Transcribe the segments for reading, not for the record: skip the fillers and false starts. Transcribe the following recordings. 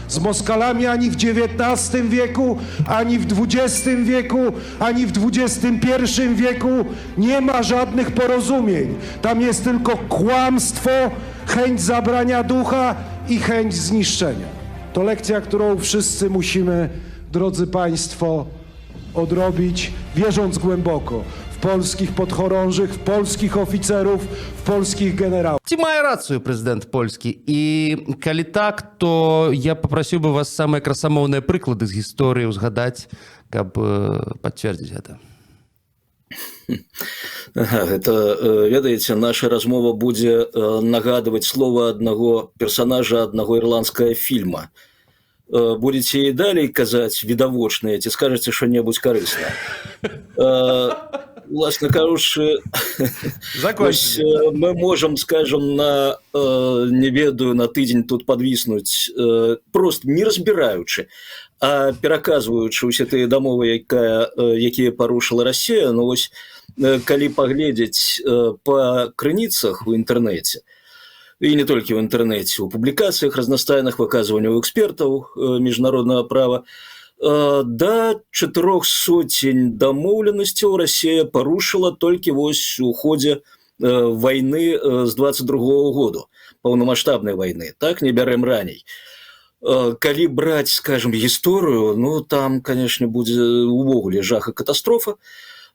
Z Moskalami ani w XIX wieku, ani w XX wieku, ani w XXI wieku nie ma żadnych porozumień. Tam jest tylko kłamstwo, chęć zabrania ducha i chęć zniszczenia. To lekcja, którą wszyscy musimy, drodzy Państwo, odrobić, wierząc głęboko w polskich podchorążych, w polskich oficerów, w polskich generałów. Ці мае рацыю прэзідэнт польскі. І калі так, то я папрасіў бы вас самыя красамоўныя прыклады з гісторыі ўзгадаць, каб пацвердзіць гэта. Гэта, ведаеце, наша размова будзе нагадваць слова аднаго персанажа аднаго ірландскага фільма. Будете і далей казаць відавочныя, ці скажаце што-небудзь карыснае. Власне кажучы, мы можам, скажем, не ведаю, на тыдзень тут падвіснуць, просто не разбіраючы, а пераказваючы ўсе тыя дамовы, якія парушыла Расія. Ну вось, калі паглядзець па крыніцах у інтэрнэце, і не толькі ў інтэрнэце, у публікацыях разнастайных выказванняў экспертаў міжнароднага права, да 400 дамоўленасцяў Расія парушыла толькі вось у ходзе вайны з 22-го году, паўнамаштабнай вайны, так, не бярэм раней. Калі браць, скажем, гісторыю, ну, там, канешне, будзе увогуле жах і катастрофа.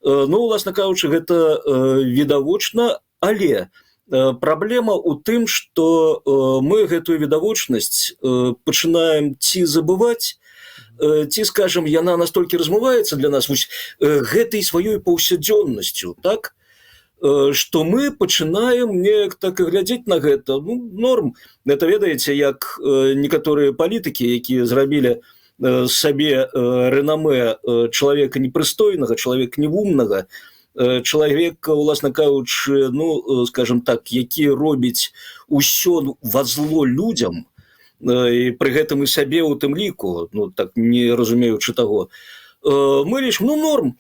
Ну, уласна кажучы, гэта відавочна, але праблема ў тым, што мы гэтую відавочнасць пачынаем ці забываць, ці, скажем, яна настолькі размываецца для нас вось гэтай сваёй паўсядзённасцю, так, што мы пачынаем неяк так і глядзець на гэта. Ну, норм. Гэта, ведаеце, як некаторыя палітыкі, якія зрабілі сабе рэнамэ чалавека непрыстойнага, чалавека невумнага, чалавека, уласна кажучы, ну, скажем так, які робіць усё во зло людзям, і пры гэтым і сабе ў тым ліку, ну, так не разумеючы таго, мы лічым, ну, норм,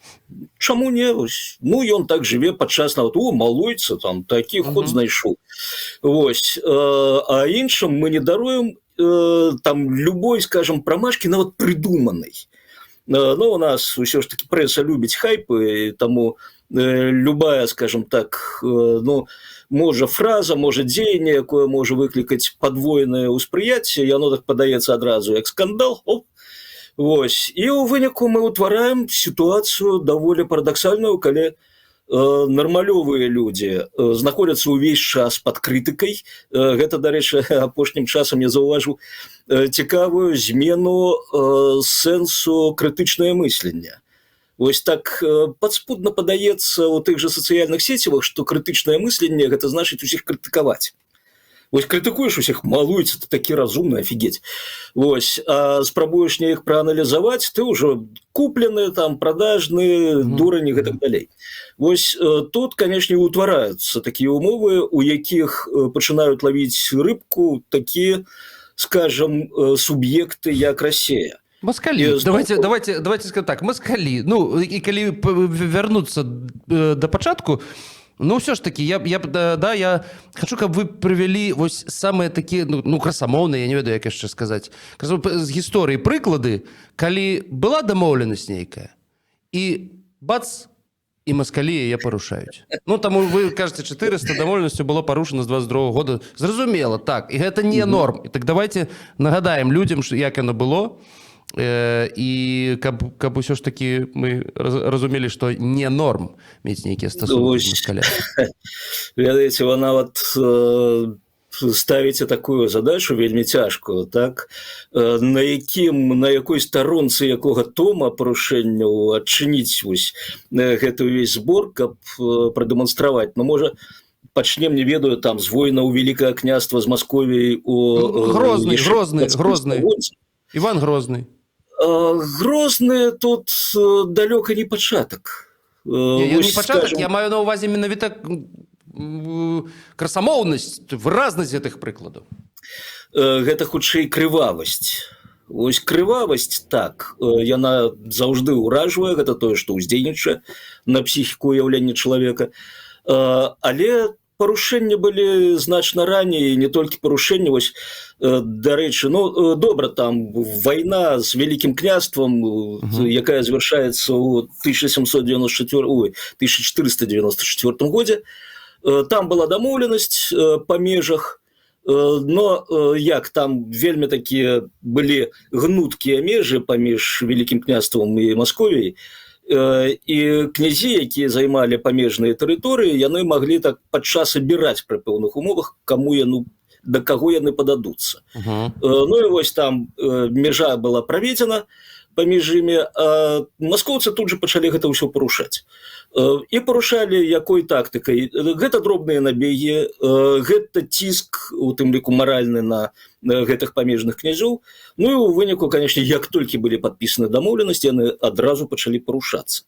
чаму не? Ну, ён так жыве падчас нават, малойца, там, такі ход знайшоў. Вось, а іншым мы не даруем там любой, скажем, прамашкі, нават прыдуманай. Ну, у нас ўсё ж таки прэса любіць хайпы, таму любая, скажем так, ну, можа фраза, можа дзеянне, якое можа выклікаць падвойнае ўспрыяцце, яно так падаецца адразу як скандал. Оп. Вось. І ў выніку мы ўтвараем сітуацыю даволі парадаксальную, калі нармалёвыя людзі знаходзяцца ўвесь час пад крытыкай. Гэта, дарэчы, апошнім часам я заўважыў цікавую змену сэнсу крытычнае мысленне. Вось так падспудна падаецца ў тых жа сацыяльных сецівах, што крытычнае мысленне – гэта значыць усіх крытыкаваць. Вось крытыкуеш усіх, малуецца, ты такі разумны, офігеть. Вось, а спрабуеш неяк прааналізаваць, ты ўжо куплены, там, прадажны, дурань і гэтак далей. Вось тут, канешне, утвараюцца такія умовы, у якіх пачынаюць лавіць рыбку такія, скажем, суб'екты, як Расія. Москалі. Давайте скажем так, москалі. Ну, і калі вярнуцца да пачатку, ну, ўсё ж такі, я хочу, каб вы прывялі вось самыя такія, ну, красамоўныя, я не ведаю, як яшчэ сказаць, з гісторыі прыклады, калі была дамоўленасць нейкая, і бац, і москалі яе парушаюць. Ну, таму вы кажаце, 400 дамоўленасцяў было парушана з 22-го года. Зразумела, так, і гэта не норм. І так давайте нагадаем людзям, як яно было, і каб усё ж такі мы разумелі, што не норм мець нейкія стасункі з москалями. Ведаеце, вы нават ставіце такую задачу вельмі цяжкую, так? На якой старонцы якога тома парушэнняў адчыніць вось гэты ўвесь збор, каб прадэманстраваць. Ну, можа, пачнем, не ведаю, там, з войнаў Великае княства з Масковіяй у... Грозны. Іван Грозны. Грозны тут далёка не пачатак. Не пачатак, я маю на ўвазе менавіта красамоўнасць, выразнасць гэтых прыкладаў. Гэта хутчэй крывавасць. Вось крывавасць, так, яна заўжды ўражвае, гэта тое, што ўздзейнічае на псіхіку ўяўлення чалавека. Але парушэнні былі значна раней, не толькі парушэнні, вось, дарэчы, ну, добра, там вайна з Вялікім княствам, якая завяршаецца ў 1494 годзе, там была дамоўленасць па межах, но як там вельмі такія былі гнуткія межы паміж Вялікім княствам і Масковіяй, і князі, якія займалі памежныя тэрыторыі, яны маглі так падчас абіраць пры пэўных умовах, да каго яны пададуцца. Ну і вось там межа была праведзена паміж імі, а маскоўцы тут жа пачалі гэта ўсё парушаць. І парушалі якой тактыкай? Гэта дробныя набегі, гэта ціск, у тым ліку маральны, на гэтых памежных князёў. Ну і ў выніку, канешне, як толькі былі падпісаны дамоўленасці, яны адразу пачалі парушацца.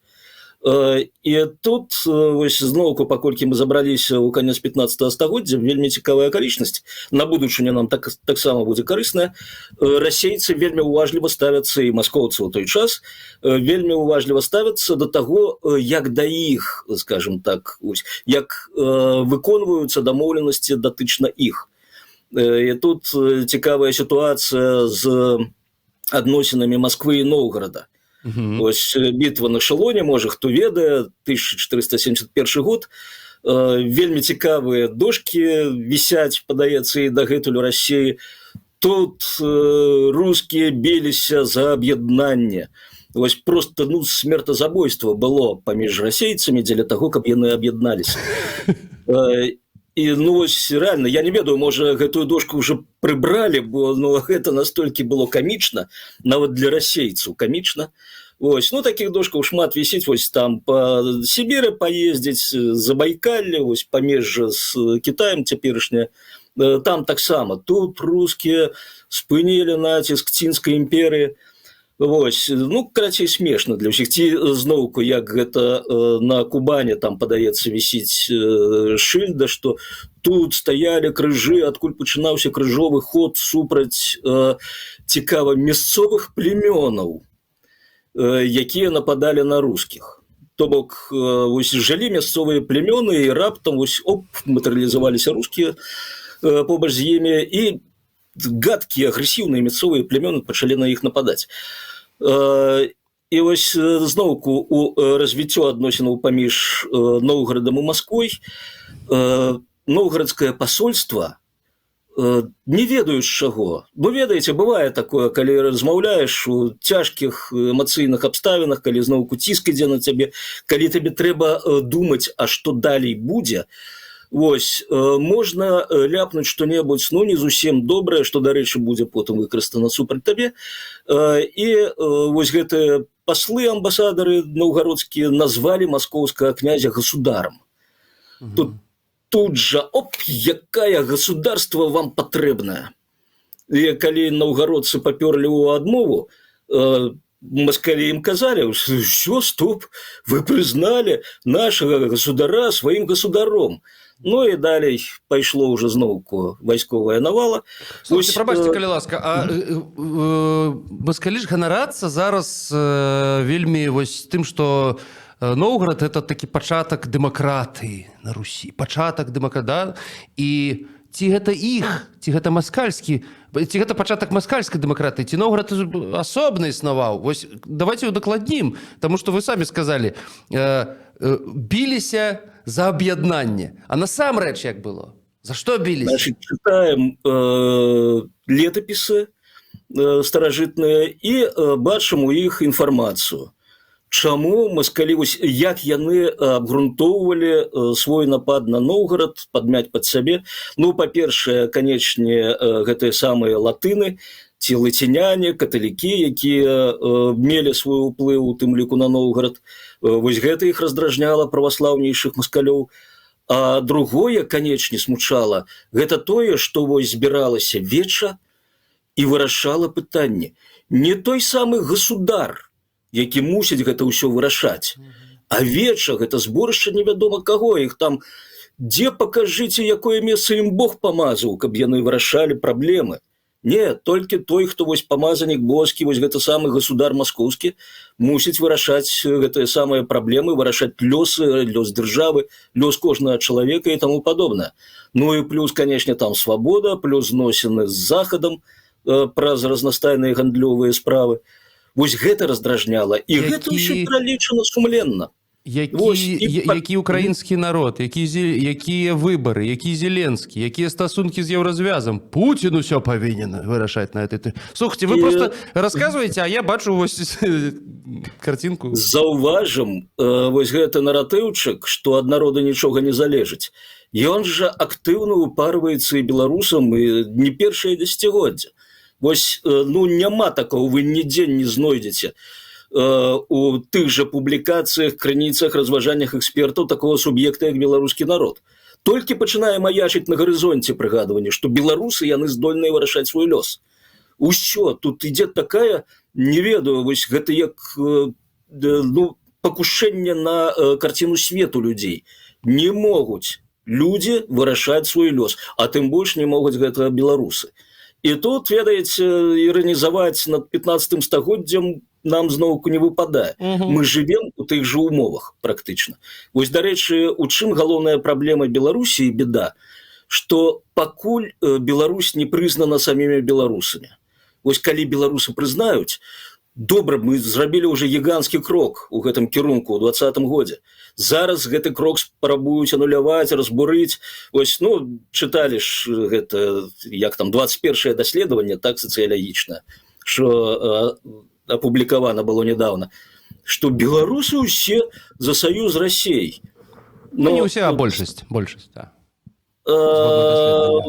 І тут, вось зноўку, паколькі мы забраліся ў канец 15 стагоддзя, вельмі цікавая акалічнасць, на будучыню нам таксама будзе карысная. Расейцы вельмі уважліва ставяцца, і маскоўцы ў той час вельмі уважліва ставяцца да таго, як да іх, скажем так, як выконваюцца дамоўленасці датычна іх. І тут цікавая сітуацыя з адносінамі Масквы і Новгорада. Ось бітва на Шалоне, можа, хто ведае, 1471 год, вельмі цікавыя дошкі вісяць, падаецца, і дагэтуль у Расіі. Тут рускія біліся за аб'яднанне. Ось просто, ну, смертазабойства было паміж расейцамі дзеля таго, каб яны аб'ядналіся. І, ну, ось, реально, я не ведаю, можа, гэтую дошку ўжо прыбралі, бо, ну, гэта настолькі было камічна, нават для расейцаў камічна. Ось, ну, такіх дошкаў шмат вісіць, вось там па Сібіры паездзіць, Забайкалле, вось памежжа з Кітаем цяперашняе, там таксама. Тут рускія спынілі націск цінскай імперыі. Вось, ну, карацей, смешна для ўсіх. Ці зноўку, як гэта на Кубане, там, падаецца, вісіць шыльда, што тут стаялі крыжы, адкуль пачынаўся крыжовы ход супраць, цікава, мясцовых племёнаў, якія нападалі на рускіх. То бок, вось, жылі мясцовыя племёны, і раптам, вось, матэрыялізаваліся рускія побач з імі, і гадкія, агрэсіўныя мясцовыя племёны пачалі на іх нападаць. І вось зноўку у развіццё адносінаў паміж Новгарадам і Масквой новгарадскае пасольства не ведаюць чаго. Бо ведаеце, бывае такое, калі размаўляеш у цяжкіх эмацыйных абставінах, калі зноўку ціск ідзе на цябе, калі табе трэба думаць, а што далей будзе. Вось, можна ляпнуць што-небудзь, ну, не зусім добрае, што, дарэчы, будзе потым выкарыстана супраць табе. І вось гэтыя паслы, амбасадары новгародскія назвалі маскоўскага князя государам. Тут жа, якая государства вам патрэбная. І калі новгародцы папёрлі ў адмову, маскалі ім казалі, ўсё, стоп, вы прызналі нашага государа сваім государом. Ну і далей пайшло ўжо зноўку вайсковая навала. Слушайте, прабачце, калі ласка, а маскалі ж ганарацца зараз вельмі вось тым, што Новгород — это такі пачатак дэмакратыі на Русі, пачатак дэмакратыі, і ці гэта іх, ці гэта маскальскі, ці гэта пачатак маскальскай дэмакратыі, ці Новгород асобна існаваў. Вось давайте удакладнім, таму што вы самі сказалі, біліся за аб'яднанне. А насамрэч як было? За што біліся? Значит, читаем летапісы старажытныя і бачым у іх інфармацыю. Чаму маскалі, як яны абгрунтоўвалі свой напад на Новгород, падмяць пад сябе? Ну, па-першае, канечне, гэтыя самыя латыны, ці лаціняне, каталікі, якія мелі свой уплыў, у тым ліку на Новгород. Вось гэта іх раздражняла праваслаўнейшых маскалёў. А другое, канечне, смучала, гэта тое, што вось збіралася веча і вырашала пытанне. Не той самы государ, які мусіць гэта ўсё вырашаць. А веча, гэта зборышча невядома каго, іх там, дзе пакажыце, якое месца ім Бог памазаў, каб яны вырашалі праблемы. Не, толькі той, хто вось памазанік боскі, вось гэта самы государ маскоўскі, мусіць вырашаць гэтыя самыя праблемы, вырашаць лёсы, лёс дзяржавы, лёс кожнага чалавека і таму падобнае. Ну і плюс, канешне, там свабода, плюс зносіны з захадам праз разнастайныя гандлёвыя справы. Вось гэта раздражняла, і гэта ўсё пералічана сумленна. Які украінскі народ, якія выбары, які Зеленскі, якія стасункі з Еўразвязам. Путін усё павінен вырашаць на этой... Слухайте, вы просто рассказываете, а я бачу вось картинку. Заўважым, вось гэты наратыўчык, што ад народа нічога не залежыць. Ён жа актыўна ўпарваецца і беларусам і не першае дзесяцігоддзе. Вось, ну, няма такого, вы нідзе не знойдзеце у тых жа публікацыях, крыніцах, разважаннях экспертаў такого суб'екта, як беларускі народ. Толькі пачынае маячыць на гарызонце прыгадванне, што беларусы яны здольныя вырашаць свой лёс. Усё, тут ідзе такая, не ведаю, вось гэта як ну, пакушэнне на карціну свету людзей. Не могуць людзі вырашаць свой лёс, а тым больш не могуць гэта беларусы. І тут, ведаеце, іранізаваць над 15 стагоддзям нам зноўку не выпадае. Мы жывем у тых жа умовах практычна. Вось, дарэчы, у чым галоўная праблема Беларусі і беда, што пакуль Беларусь не прызнана самімі беларусамі. Вось калі беларусы прызнаюць, добра, мы зрабілі ўжо гіганцкі крок у гэтым кірунку ў 2020 годзе. Зараз гэты крок спрабуюць ануляваць, разбурыць. Вось, ну, чыталі ж гэта, як там, 21-е даследаванне, так, сацыялагічнае, што апублікавана было недавно, што беларусы ўсе за саюз з Расіяй. Ну, не ўсе, а большасць, да.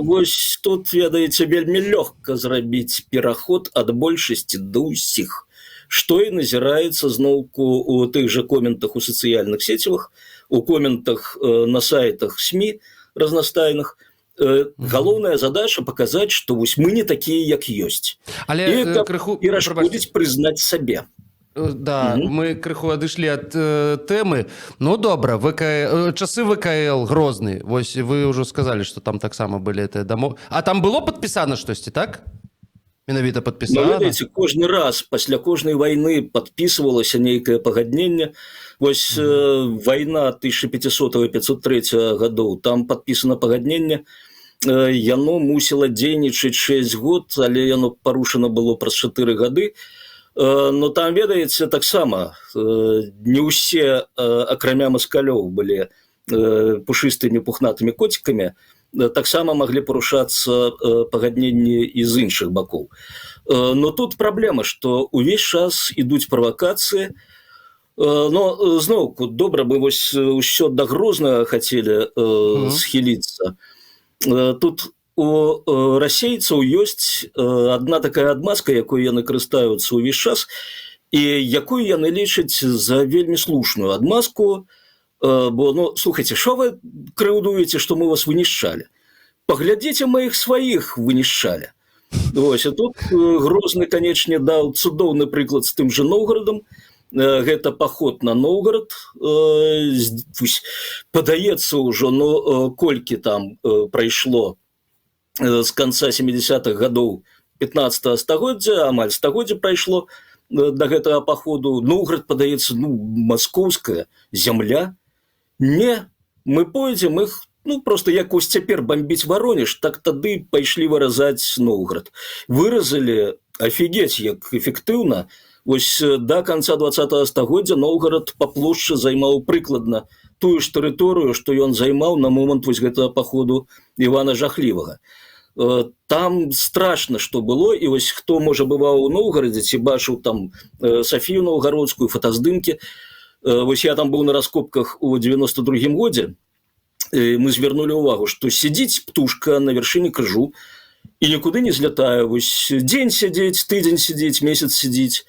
Вось тут, ведаеце, вельмі лёгка зрабіць пераход ад большасці да ўсіх, што і назіраецца зноўку у тых жа коментах у сацыяльных сецівах, у коментах на сайтах СМІ разнастайных. Галоўная задача паказаць, што вось мы не такія, як ёсць. Але і расшкодзіць прызнаць сабе. Да, мы крыху адышлі ад тэмы. Ну, добра, часы ВКЛ Грозны. Вось вы ўжо сказалі, што там таксама былі гэтыя дамовы. А там было падпісана штосьці, так? Менавіта падпісана? Ну, ведаеце, кожны раз пасля кожнай вайны падпісвалася нейкае пагадненне. Вось вайна 1500-503 гадоў, там падпісана пагадненне. Яно мусіла дзейнічаць 6 год, але яно парушана было праз 4 гады. Но там, ведаеце, таксама не ўсе, акрамя маскалёў, былі пушыстымі пухнатымі коцікамі, таксама маглі парушацца пагадненні і з іншых бакоў. Но тут праблема, што ўвесь час ідуць правакацыі. Но зноўку, добра бы вось усё да Грознага хацелі схіліцца. Тут у расейцаў ёсць адна такая адмазка, якой яны карыстаюцца ўвесь час, і якую яны лічаць за вельмі слушную адмазку, бо, ну, слухайце, што вы крыўдуеце, што мы вас вынішчалі? Паглядзіце, мы іх сваіх вынішчалі. Вось, а тут Грозны, канечне, даў цудоўны прыклад з тым жа Новгарадам. Гэта паход на Новгарад, падаецца ўжо, ну, колькі там прайшло з канца 70-х гадоў 15-го стагоддзя, амаль стагоддзя прайшло да гэтага паходу. Новгарад, падаецца, ну, маскоўская зямля. Не, мы пойдзем іх, ну, просто як ось цяпер бомбіць Воронеж, так тады пайшлі выразаць Новгарад. Выразалі, офігеть, як эфектыўна. Вось да канца 20-го стагоддзя Новгарад па плошчы займаў прыкладна тую ж тэрыторыю, што ён займаў на момант вось гэтага паходу Івана Жахлівага. Там страшна, што было, і вось хто, можа, бываў у Новгарадзе, ці бачыў там Сафію Новгародскую, фотаздымкі. Вось я там быў на раскопках у 92-м годзе, мы звярнулі ўвагу, што сядзіць птушка на вяршыні крыжу і нікуды не злятае. Вось дзень сядзець, тыдзень сядзець, месяц сядзіць.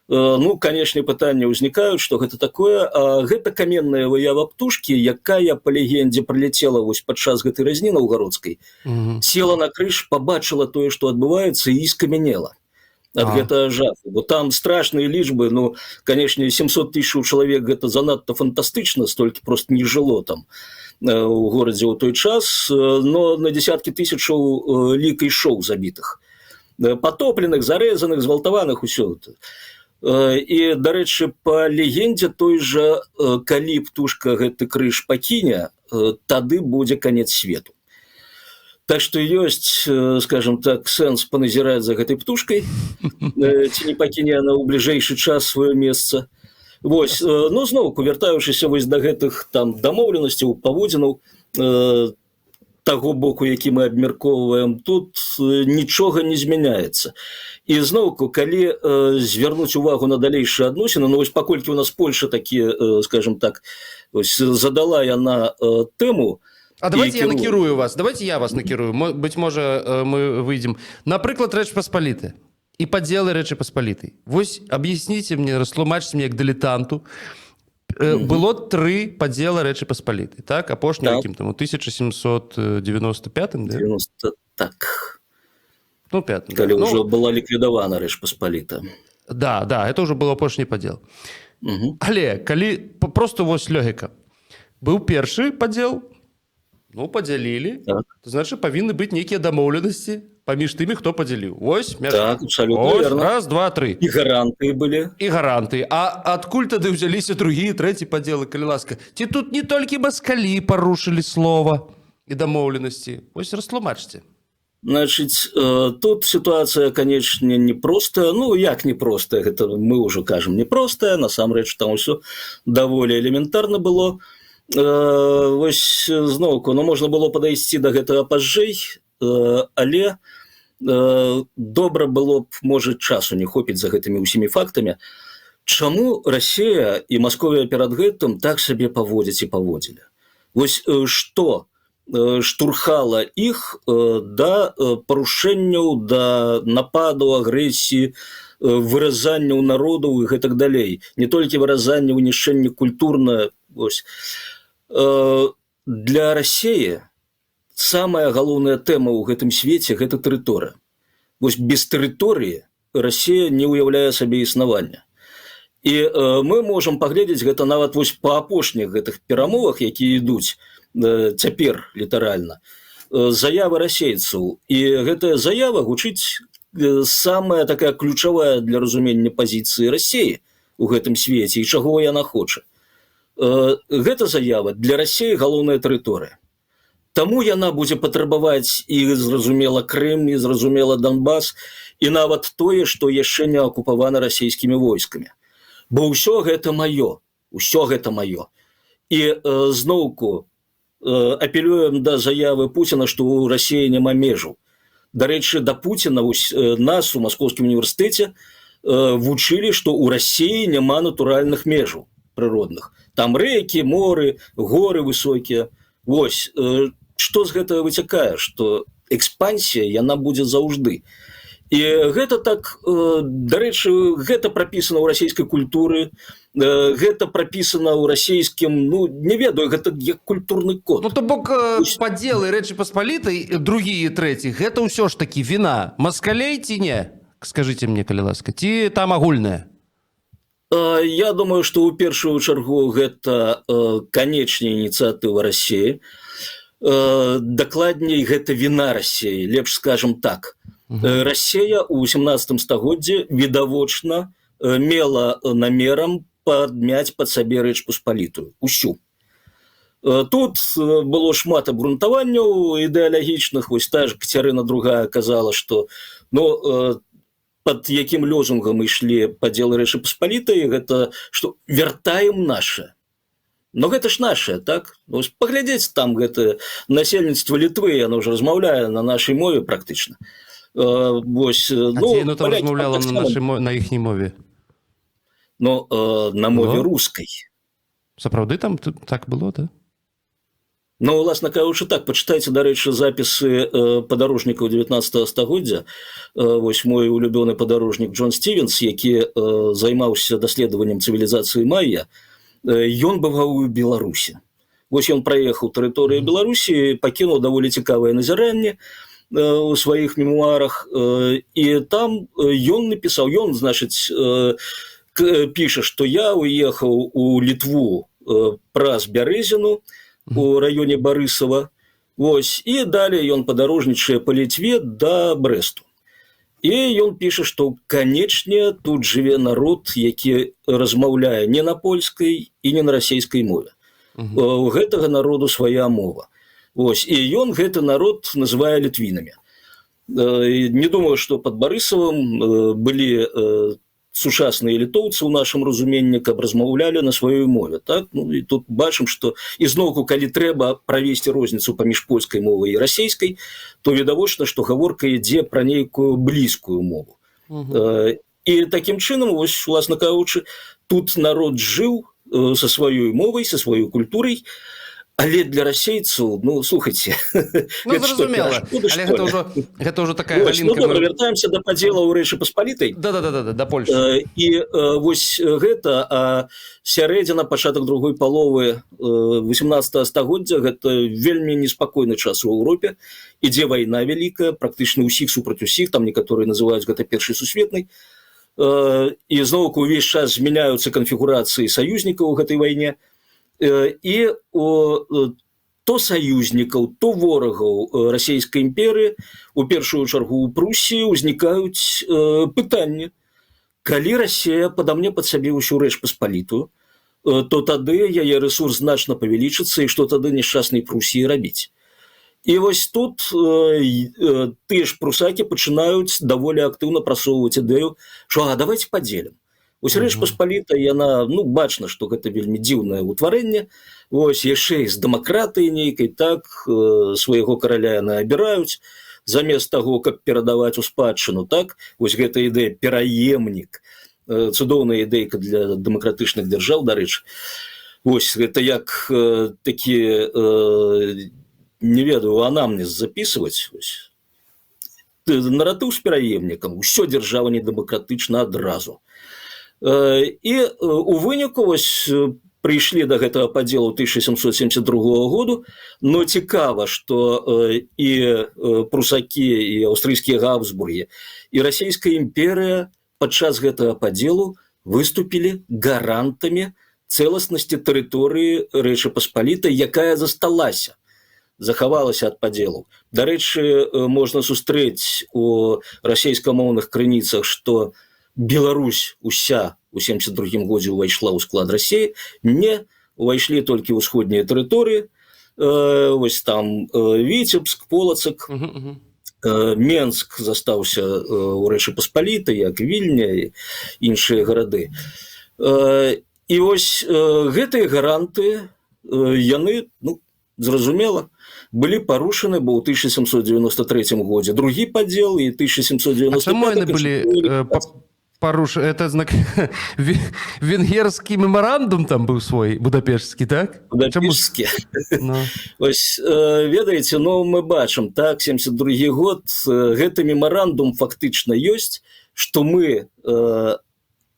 Ну, канешне, пытанні ўзнікаюць, што гэта такое. Гэта каменная выява птушкі, якая, па легендзе, прыляцела вось падчас гэтай разні наўгародскай, села на крыж, пабачыла тое, што адбываецца, і скамянела ад гэтага жаху. Бо там страшныя лічбы, ну, канешне, 700 000 чалавек, гэта занадта фантастычна, столькі проста не жыло там у горадзе ў той час, но на десяткі тысячаў лік ішоў забітых. Патопленых, зарэзаных, згвалтаваных, усё гэта. І, дарэчы, па легендзе той жа, калі птушка гэты крыж пакіне, тады будзе канец свету. Так што ёсць, скажем так, сэнс паназіраць за гэтай птушкай, ці не пакіне яна ў бліжэйшы час сваё месца. Вось, ну, зноўку, вяртаючыся вось да гэтых там дамоўленасцяў, паводзінаў таго боку, які мы абмяркоўваем, тут нічога не змяняецца. І зноўку, калі звярнуць увагу на далейшыя адносіны, ну, вось паколькі у нас Польша такі, скажем так, вось, задала яна тэму. А давайте я накірую вас, давайте я вас накірую, быть можа, мы выйдзем. Напрыклад, Рэч Паспаліты і падзелы Рэчы Паспалітай. Вось аб'ясніце мне, растлумачце мне як дылетанту. Было 3 падзела Рэчы Паспалітай, так? Апошні якім там, у 1795-м, да? 90, так. Ну, 5-м, калі да. ўжо была ліквідавана Рэч Паспаліта. Да, это ўжо был апошні падзел. Але, калі просто вось логіка. Быў першы падзел, ну, падзялілі, так. Значит, павінны быць нейкія дамоўленасці паміж тымі, хто падзяліў. Вось, так, абсолютно верно. Раз, два, тры. І гаранты былі. І гаранты. А адкуль тады ўзяліся другі, трэці падзелы, калі ласка? Ці тут не толькі маскалі парушылі слова і дамоўленасці? Вось растлумачце. Значыць, тут сітуацыя, канечне, непростая. Ну, як непростая, гэта мы ўжо кажам непростая, насамрэч там усё даволі элементарна было. Вось зноўку, ну, можна было падайсці да гэтага пазжэй, але добра было б, можа, часу не хопіць за гэтымі ўсімі фактамі. Чаму Расія і Масковія перад гэтым так сабе паводзяць і паводзілі? Вось што штурхала іх да парушэнняў, да нападаў, агрэсіі, выразанняў народаў і гэтак далей. Не толькі выразанне, вынішэнне культурнае. Вось. Для Расіі самая галоўная тэма ў гэтым свеце – гэта тэрыторыя. Вось без тэрыторыі Расія не ўяўляе сабе існавання. І мы можам паглядзець гэта нават вось па апошніх гэтых перамовах, якія ідуць цяпер літаральна, заявы расейцаў. І гэтая заява гучыць самая такая ключавая для разумення пазіцыі Расіі ў гэтым свеце і чаго яна хоча. Гэта заява для Расіі галоўная тэрыторыя. Таму яна будзе патрабаваць і, зразумела, Крым, і, зразумела, Донбас, і нават тое, што яшчэ не акупавана расійскімі войскамі. Бо ўсё гэта маё, ўсё гэта маё. І зноўку апелюем да заявы Пуціна, што ў Расіі няма межаў. Дарэчы, да Пуціна нас у Маскоўскім універсітэце вучылі, што ў Расіі няма натуральных межаў прыродных. Там рэкі, моры, горы высокія. Вось, што з гэтага выцякае, што экспансія, яна будзе заўжды. І гэта так, дарэчы, гэта прапісана ў расійскай культуры, гэта прапісана ў расійскім, ну, не ведаю, гэта як культурны код. Ну, то бок падзелы Рэчы Паспалітай, другі і трэці, гэта ўсё ж такі віна маскалей ці не? Скажыце мне, калі ласка, ці там агульная? Я думаю, што ў першую чаргу гэта канечная ініцыятыва Расіі. Дакладней, гэта віна Расіі, лепш скажам так. Расія ў 18 стагоддзі відавочна мела намерам падмяць пад сабе Рэч Паспалітую, усю. Тут было шмат абгрунтаванняў ідэалагічных, вось та ж Кацярына II казала, што пад якім лозунгам ішлі падзелы Рэчы Паспалітай, гэта што вяртаем наша. Но гэта ж нашае, так? Вось паглядзець там гэта насельніцтва Літвы, яно ўжо размаўляе на нашай мове практычна. Вось, ну, там размаўляла на іхняй мове? Ну, на мове рускай. Сапраўды там так было, да? Ну, уласна кажучы, так, пачытайце, дарэчы, запісы падарожнікаў 19 стагоддзя. Вось мой улюбёны падарожнік Джон Стівенс, які займаўся даследаваннем цывілізацыі майя, ён бываў у Беларусі. Вось ён праехаў тэрыторыю Беларусі, пакінуў даволі цікавае назіранне у сваіх мемуарах, і там ён напісаў, ён, значыць, піша, што я уехаў у Літву праз Бярэзіну, у раёне Барысава, вось, і далей ён падарожнічае па Літве да Брэсту. І ён піша, што канечне тут жыве народ, які размаўляе не на польскай і не на расійскай мове. У гэтага народу свая мова. Вось, і ён гэты народ называе літвінамі. Не думаю, што пад Барысавым былі сучасныя літоўцы ў нашым разуменні, каб размаўлялі на сваёй мове. Так? Ну, і тут бачым, што ізноўку, калі трэба правесці розніцу паміж польскай мовай і расійскай, то відавочна, што гаворка ідзе пра нейкую блізкую мову. І такім чынам, вось, уласна кажучы, тут народ жыў са сваёй мовай, са сваёй культурай, але для расейцаў, ну, слухайце, ну, зразумела, але гэта ўжо такая галінка. Ну, добра, вяртаемся да падзелаў Рэчы Паспалітай. Да Польшы. І вось гэта сярэдзіна, пачатак другой паловы 18 стагоддзя, гэта вельмі неспакойны час у Еўропе. Ідзе вайна вялікая, практычна ўсіх супраць усіх, там некаторыя называюць гэта першай сусветнай. І зноўку ўвесь час змяняюцца канфігурацыі саюзнікаў у гэтай вайне. І то саюзнікаў, то ворагаў расійскай імперыі, у першую чаргу ў Прусіі ўзнікаюць пытанні. Калі Расія падамне пад сабе ўсю Рэч Паспалітую, то тады яе рэсурс значна павялічыцца, і што тады няшчаснай Прусіі рабіць. І вось тут тыя ж прусакі пачынаюць даволі актыўна прасоўваць ідэю, што давайте падзелім. Вось Рэч Паспаліта, яна, ну, бачна, што гэта вельмі дзіўнае ўтварэнне. Вось яшчэ з дэмакратыі нейкай, так, свайго караля яны абіраюць, замест таго, каб перадаваць у спадчыну, так, вось гэта ідэя пераемнік, цудоўная ідэйка для дэмакратычных дзяржаў, дарэчы. Вось гэта як такі, не ведаю, анамнез запісваць, вось. Наратыў з пераемнікам, усё дзяржава недэмакратычна адразу. І у выніку вось прыйшлі да гэтага падзелу 1772 году, но цікава, што і прусакі, і аўстрыйскія Габсбургі, і расійская імперыя падчас гэтага падзелу выступілі гарантамі цэласнасці тэрыторыі Рэчы Паспалітай, якая засталася, захавалася ад падзелу. Дарэчы, можна сустрэць у расійскамоўных крыніцах, што Беларусь уся у 72 годзе ўвайшла ў склад Расіі, не увайшлі толькі ўсходнія тэрыторыі, вось там Віцебск, Полацак, Менск застаўся ў Рэчы Паспалітай, як Вільня і іншыя гарады. І вось гэтыя гаранты, яны, ну, зразумела, былі парушаны, бо ў 1793 годзе другі падзел і 1795 А чаму яны былі парушаны? Это знак венгерскі мемарандум там быў свой, будапешскі, так? Будапешскі. Вось, ведаеце, ну, мы бачым, так, 72 год, гэты мемарандум фактычна ёсць, што мы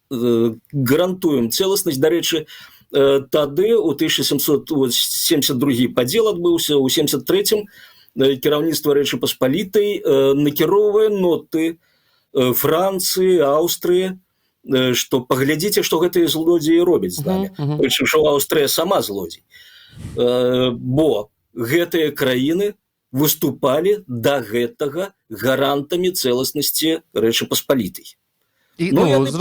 гарантуем цэласнасць. Дарэчы, тады у 1772 падзел адбыўся, у 73-м кіраўніцтва Рэчы Паспалітай накіроўвае ноты Францыі, Аўстрыі, што паглядзіце, што гэтыя злодзеі робяць з намі. Прычым, што Аўстрыя сама злодзей. Бо гэтыя краіны выступалі да гэтага гарантамі цэласнасці Рэчы Паспалітай. Ну, яны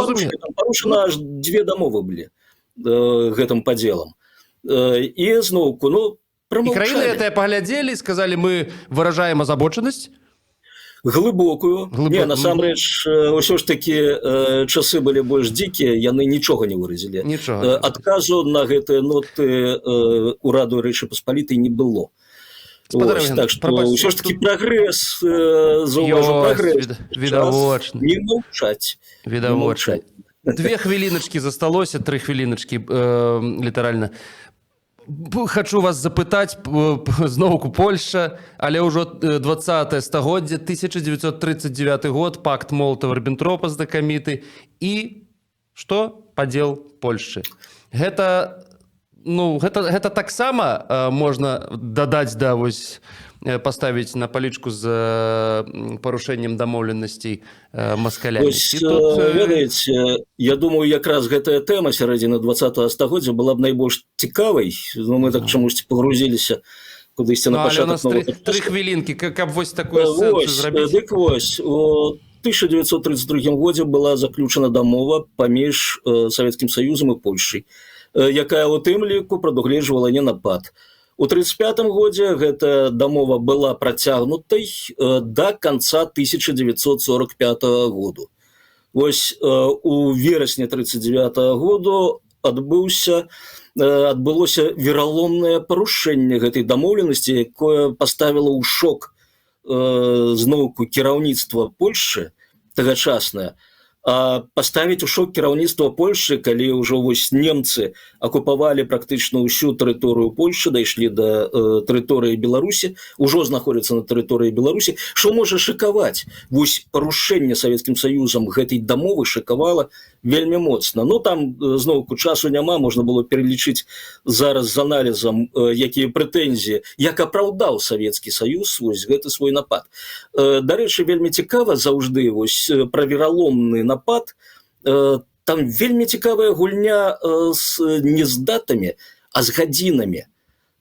парушаны аж 2 дамовы былі гэтым падзелам. І зноўку, ну, прамаўчалі. І краіны гэтыя паглядзелі, сказалі, мы выражаем азабочанасць? Глыбокую. Не, насамрэч, ўсё ж такі часы былі больш дзікія, яны нічога не выразілі. Адказу на гэтыя ноты ўраду Рэчы Паспалітай не было. Ось, так што ўсё ж такі прагрэс, заўважу, прагрэс. Відавочна. Не маўчаць. Відавочна. 2 хвіліначкі засталося, 3 хвіліначкі літаральна. Хачу вас запытаць, зноўку Польша, але ўжо 20-е стагоддзе, 1939 год, пакт Молатава-Ріббентропа з Дакаміты і што? Падзел Польшчы. Гэта, ну, гэта таксама можна дадаць, да, вось, паставіць на палічку з парушэннем дамоўленасцей маскалямі. Ведаеце, я думаю, якраз гэтая тэма сярэдзіны 20-го стагоддзя была б найбольш цікавай, но мы так чамусьці пагрузіліся кудысьці на пачатак. Але у нас 3 хвілінкі, каб вось такую сэнсу зрабіць. Дык вось, 1932 годзе была заключана дамова паміж Савецкім Саюзам і Польшай, якая ў тым ліку прадугледжвала не напад. У 1935 годзе гэта дамова была працягнутай да канца 1945 году. Вось у верасні 1939 году адбылося вераломнае парушэнне гэтай дамоўленасці, якое паставіла ў шок зноўку кіраўніцтва Польшы тагачаснае. А паставіць у шок кіраўніцтва Польшы, калі ўжо вось немцы акупавалі практычна ўсю тэрыторыю Польшы, дайшлі да тэрыторыі Беларусі, ужо знаходзяцца на тэрыторыі Беларусі, што можа шакаваць? Вось парушэнне Савецкім Саюзам гэтай дамовы шакавала вельмі моцна. Ну там зноўку часу няма, можна было пералічыць зараз з аналізам, якія прэтэнзіі, як апраўдаў Савецкі Саюз вось гэты свой напад. Дарэчы, вельмі цікава заўжды вось пра вераломны напад, там вельмі цікавая гульня не з датамі, а з гадзінамі,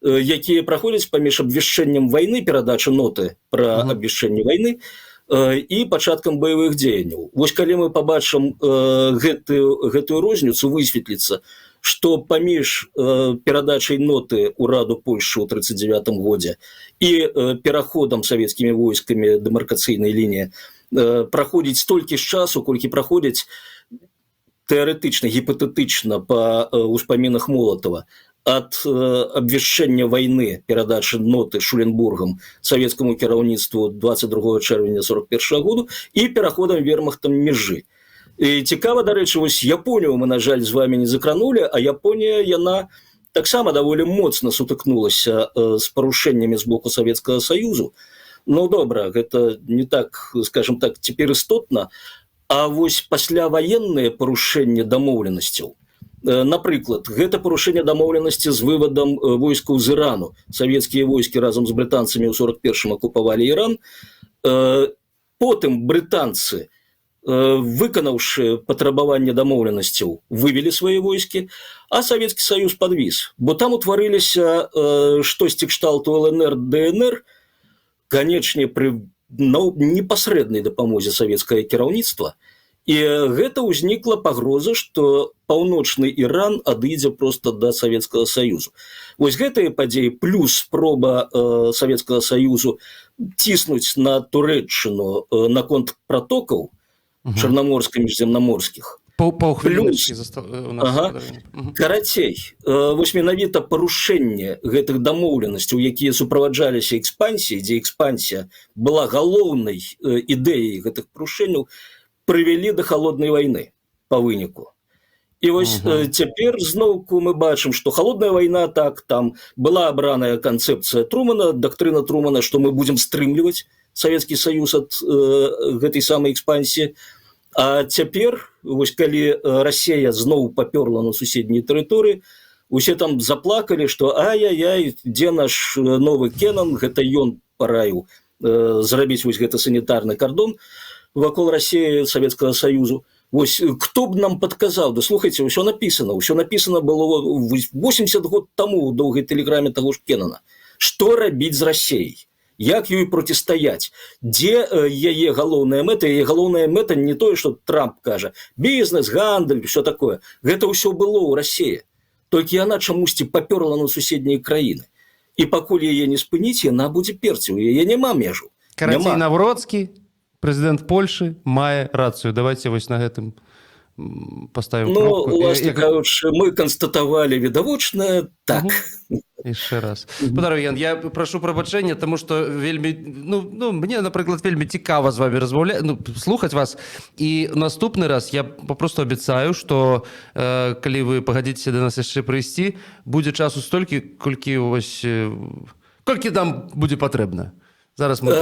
якія праходзяць паміж абвяшчэннем вайны, перадача ноты пра абвяшчэнне вайны і пачаткам баявых дзеянняў. Вось калі мы пабачым гэтую розніцу, высветліцца, што паміж перадачай ноты ўраду Польшы ў 1939 годзе і пераходам савецкімі войскамі дэмаркацыйнай лініі праходзіць столькі ж часу, колькі праходзіць тэарэтычна, гіпатэтычна па ўспамінах Молатава ад абвяшчэння вайны, перадачы ноты Шуленбургам савецкаму кіраўніцтву 22 чэрвеня 1941 году і пераходам вермахтам межы. І цікава, дарэчы, вось Японію мы, на жаль, з вамі не закранулі, а Японія, яна таксама даволі моцна сутыкнулася з парушэннямі з боку Савецкага Саюзу. Ну, добра, гэта не так, скажем так, цяпер істотна, а вось пасляваенныя парушэнні дамоўленасцяў, напрыклад, гэта парушэнне дамоўленасці з вывадам войскаў з Ірану. Савецкія войскі разам з брытанцамі ў 41-м акупавалі Іран. Потым брытанцы, выканаўшы патрабаванне дамоўленасцяў, вывелі свае войскі, а Савецкі Саюз падвіс. Бо там утварыліся штосьці кшталту ЛНР, ДНР, канечне, пры непасрэднай дапамозе савецкае кіраўніцтва. І гэта ўзнікла пагроза, што паўночны Іран адыдзе проста да Савецкага Саюзу. Вось гэтыя падзеі, плюс спроба Савецкага Саюзу ціснуць на Турэччыну наконт пратокаў чарнаморскіх, міжземнаморскіх. Паўхвіліначкі у нас. Карацей, вось менавіта парушэнне гэтых дамоўленасцяў, якія суправаджаліся экспансіяй, дзе экспансія была галоўнай ідэяй гэтых парушэнняў, прывялі да халоднай вайны па выніку. І вось цяпер зноўку мы бачым, што халодная вайна, так, там была абраная канцэпцыя Трумана, дактрына Трумана, што мы будзем стрымліваць Савецкі Саюз ад гэтай самай экспансіі. А цяпер, вось калі Расія зноў папёрла на суседнія тэрыторыі, усе там заплакалі, што ай-яй-яй, дзе наш новы Кенан, гэта ён параіў зрабіць вось гэты санітарны кардон вакол Расіі, Савецкага Саюзу. Вось хто б нам падказаў? Да слухайце, ўсё напісана было 80 год таму ў доўгай тэлеграме таго ж Кенана. Што рабіць з Расіяй? Як ёй процістаяць? Дзе яе галоўная мэта? Яе галоўная мэта не тое, што Трамп кажа. Бізнес, гандаль, ўсё такое. Гэта ўсё было ў Расіі. Толькі яна чамусьці папёрла на суседнія краіны. І пакуль яе не спыніць, яна будзе перці. У яе няма межу. Карацей, Навроцкі, прэзідэнт Польшы, мае рацыю. Давайте вось на гэтым поставім кропку. Ну, уласна кажучы, мы канстатавалі відавочна так. Яшчэ раз. Падар'ян, я прашу прабачэння, таму што вельмі, мне, напрыклад, вельмі цікава з вами размаўляць, слухаць вас. І наступны раз я папросту абяцаю, што калі вы пагадзіцеся да нас яшчэ прыйсці, будзе часу столькі, колькі нам будзе патрэбна. Зараз мы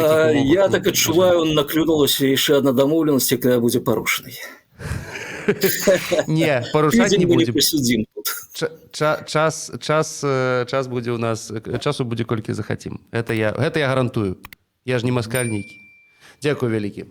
я так адчуваю, наклюнулася яшчэ адна дамоўленасць, якая будзе парушанай. Не, парушаць не будзе. Пасядзім тут. Час будзе у нас, часу будзе колькі захацім. Гэта я гарантую. Я ж не маскаль нейкі. Дзякую вялікі.